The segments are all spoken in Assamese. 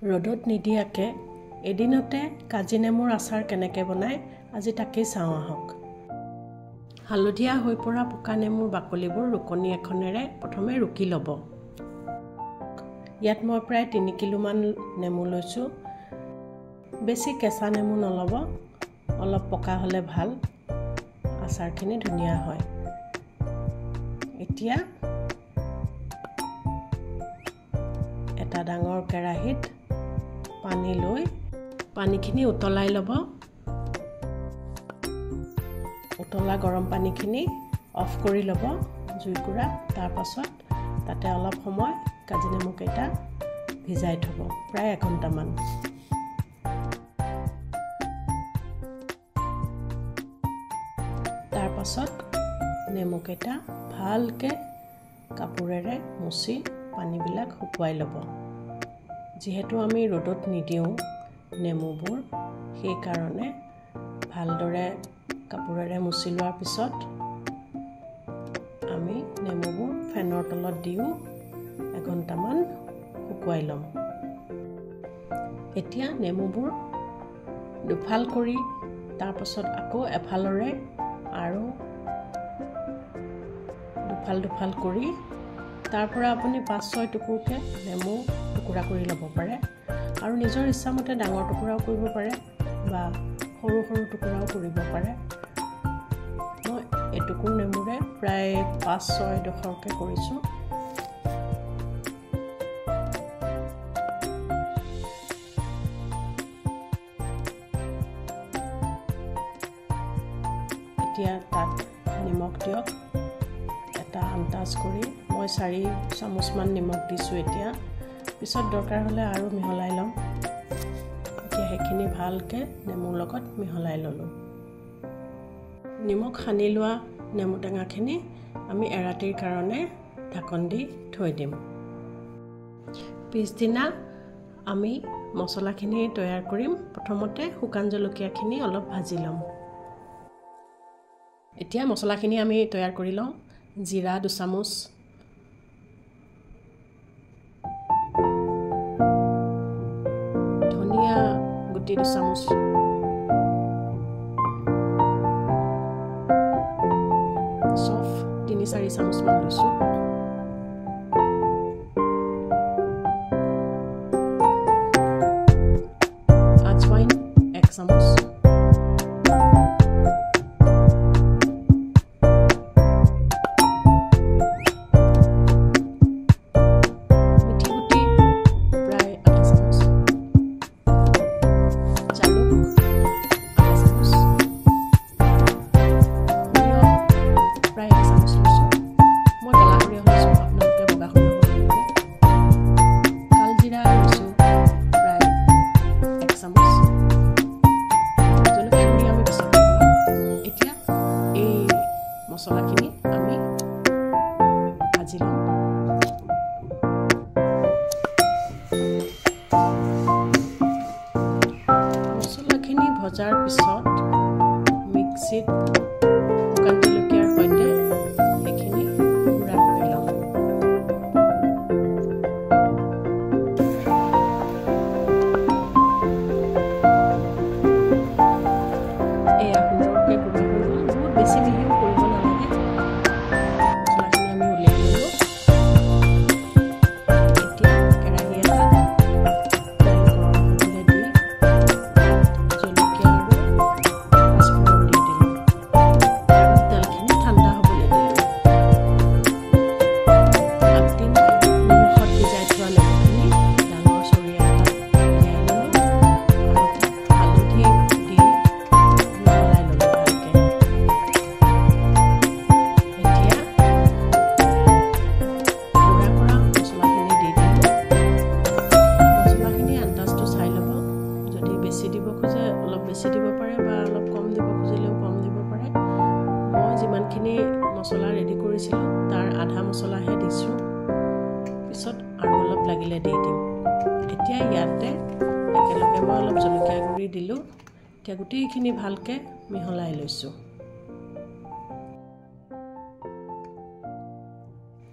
ৰ'দত নিদিয়াকে এদিনতে কাজি নেমুৰ আচাৰ কেনেকৈ বনায় আজি তাকেই চাওঁ আহক। হালধীয়া হৈ পৰা পকা নেমুৰ বাকলিবোৰ ৰুকনি এখনেৰে প্ৰথমে ৰুকি ল'ব। ইয়াত মই প্ৰায় 3 কিলোমান নেমু লৈছোঁ। বেছি কেঁচা নেমু নল'ব, অলপ পকা হ'লে ভাল, আচাৰখিনি ধুনীয়া হয়। এতিয়া এটা ডাঙৰ কেৰাহীত পানী লৈ পানীখিনি উতলাই ল'ব। উতলা গৰম পানীখিনি অফ কৰি ল'ব জুইকুৰা। তাৰ পাছত তাতে অলপ সময় কাজি নেমুকেইটা ভিজাই থ'ব, প্ৰায় 1 ঘণ্টামান। তাৰ পাছত নেমুকেইটা ভালকৈ কাপোৰেৰে মুচি পানীবিলাক শুকুৱাই ল'ব। যিহেতু আমি ৰ'দত নিদিওঁ নেমুবোৰ, সেইকাৰণে ভালদৰে কাপোৰেৰে মুচি লোৱাৰ পিছত আমি নেমুবোৰ ফেনৰ তলত দিও 1 ঘণ্টামান শুকুৱাই ল'ম। এতিয়া নেমুবোৰ দুফাল কৰি তাৰ পাছত আকৌ এফালৰে আৰু দুফাল কৰি তাৰ পৰা আপুনি 5-6 টুকুৰকৈ নেমু টুকুৰা কৰি ল'ব পাৰে আৰু নিজৰ ইচ্ছামতে ডাঙৰ টুকুৰাও কৰিব পাৰে বা সৰু সৰু টুকুৰাও কৰিব পাৰে। মই এটুকুৰ নেমুৰে প্ৰায় 5-6 ডোখৰকৈ কৰিছোঁ। এতিয়া তাত নিমখ দিয়ক, এটা আন্দাজ কৰি। মই 4 চামুচমান নিমখ দিছোঁ। এতিয়া পিছত দৰকাৰ হ'লে আৰু মিহলাই ল'ম। এতিয়া সেইখিনি ভালকৈ নেমুৰ লগত মিহলাই ল'লোঁ। নিমখ সানি লোৱা নেমু টেঙাখিনি আমি এৰাতিৰ কাৰণে ঢাকন দি থৈ দিম। পিছদিনা আমি মছলাখিনি তৈয়াৰ কৰিম। প্ৰথমতে শুকান জলকীয়াখিনি অলপ ভাজি ল'ম। এতিয়া মছলাখিনি আমি তৈয়াৰ কৰি লওঁ। জিৰা 2 চামুচ, ধনিয়া গুটি 2 চামুচ, চফ 3-4 চামুচমান লৈছোঁ, আজৱাইন 1 চামুচ, মছলাখিনি আমি ভাজি লওঁ। মছলাখিনি ভজাৰ পিছত মিক্সিত শুকান জলকীয়াৰ সৈতে সেইখিনি গুড়া কৰি লওঁ। এয়া সুন্দৰকৈ গুড়া হৈ গ'ল। বহুত বেছি মিহিও কৰিব নালাগে। মছলাখিনি আমি উলিয়াই ল'লোঁ। এতিয়া কেৰাহী এটাত তেল গৰম হ'বলৈ দি জলকীয়া আৰু পাঁচফোৰণ দি দিলোঁ আৰু তেলখিনি ঠাণ্ডা হ'বলৈ দিলোঁ। আগদিনা নিমখত ভিজাই থোৱা নেমুখিনি ডাঙৰ চৰিয়া এটাত উলিয়াই ল'লোঁ আৰু হালধি দি মিহলাই ল'লোঁ ভালকৈ। এতিয়া গুড়া কৰা মছলাখিনি দি দিলোঁ। মছলাখিনি আন্দাজটো চাই ল'ব। যদি বেছি দিব খোজে অলপ বেছি দিব পাৰে বা অলপ কম দিব খুজিলেও কম দিব পাৰে। মই যিমানখিনি মছলা ৰেডি কৰিছিলোঁ তাৰ আধা মছলাহে দিছোঁ, পিছত আৰু অলপ লাগিলে দি দিম। এতিয়া ইয়াতে একেলগে মই অলপ জলকীয়া গুড়ি দিলোঁ। এতিয়া গোটেইখিনি ভালকৈ মিহলাই লৈছোঁ।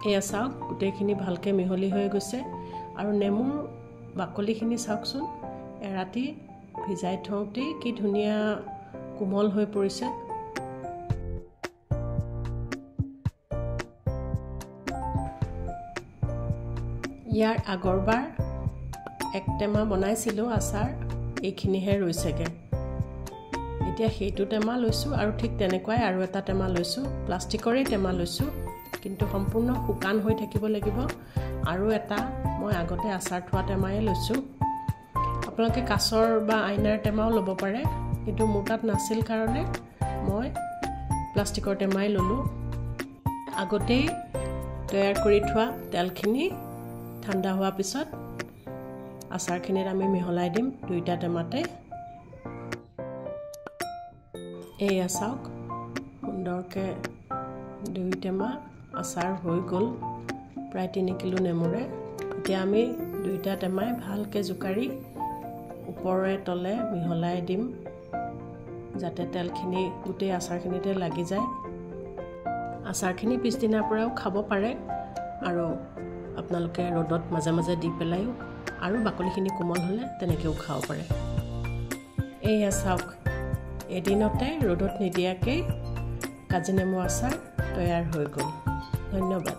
এয়া চাওক, গোটেইখিনি ভালকৈ মিহলি হৈ গৈছে আৰু নেমুৰ বাকলিখিনি চাওকচোন এৰাতি ভিজাই থওঁতেই কি ধুনীয়া কোমল হৈ পৰিছে। ইয়াৰ আগৰবাৰ এক টেমা বনাইছিলোঁ আচাৰ, এইখিনিহে ৰৈছেগৈ। এতিয়া সেইটো টেমা লৈছোঁ আৰু ঠিক তেনেকুৱাই আৰু এটা টেমা লৈছোঁ, প্লাষ্টিকৰে টেমা লৈছোঁ, কিন্তু সম্পূৰ্ণ শুকান হৈ থাকিব লাগিব। আৰু এটা মই আগতে আচাৰ থোৱা টেমাই লৈছোঁ। আপোনালোকে কাঁচৰ বা আইনাৰ টেমাও ল'ব পাৰে, কিন্তু মোৰ তাত নাছিল কাৰণে মই প্লাষ্টিকৰ টেমাই ল'লোঁ। আগতেই তৈয়াৰ কৰি থোৱা তেলখিনি ঠাণ্ডা হোৱাৰ পিছত আচাৰখিনিত আমি মিহলাই দিম দুইটা টেমাতে। এয়া চাওক সুন্দৰকৈ 2 টেমা আচাৰ হৈ গ'ল, প্ৰায় 3 কিলো নেমুৰে। এতিয়া আমি দুইটা টেমাই ভালকৈ জোকাৰি ওপৰে তলে মিহলাই দিম, যাতে তেলখিনি গোটেই আচাৰখিনিতে লাগি যায়। আচাৰখিনি পিছদিনাৰ পৰাও খাব পাৰে, আৰু আপোনালোকে ৰ'দত মাজে মাজে দি পেলাইও আৰু বাকলিখিনি কোমল হ'লে তেনেকৈও খাব পাৰে। এয়া চাওক এদিনতে ৰ'দত নিদিয়াকৈ কাজি নেমু আচাৰ তৈয়াৰ হৈ গ'ল। ধন্যবাদ।